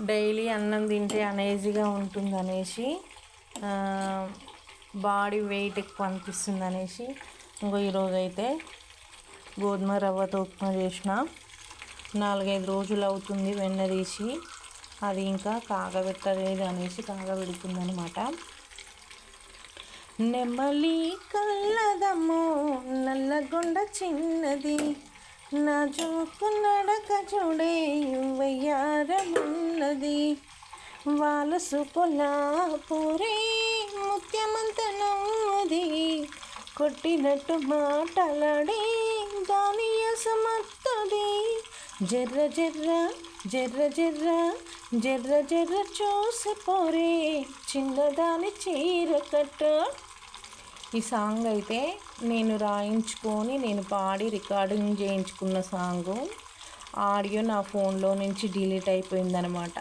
Daily అన్నం తింటే అనేజీగా ఉంటుంది అనేసి, బాడీ వెయిట్ ఎక్కువ అనిపిస్తుంది అనేసి ఇంకో ఈరోజైతే గోధుమ రవ్వతో ఉప్మా చేసిన. 4-5 రోజులు అవుతుంది వెన్న తీసి, అది ఇంకా కాగబెట్టలేదు అనేసి కాగబెడుతుంది అనమాట. నెమలి కళ్ళదమ్మో నల్లగొండ చిన్నది, నా చూపు నడక చూడే వయ్యారమున్నది, వాలసు పొలాపురే ముత్యమంత నవ్వది, కొట్టినట్టు మాటలాడే దాని అసమత్తది, జర్ర జర్ర జర్ర జర్ర జర్ర జర్ర చూసి పోరే చిన్నదాని చీర కట్ట. ఈ సాంగ్ అయితే నేను రాయించుకొని నేను పాడి రికార్డింగ్ చేయించుకున్న సాంగు. ఆడియో నా ఫోన్లో నుంచి డిలీట్ అయిపోయిందనమాట.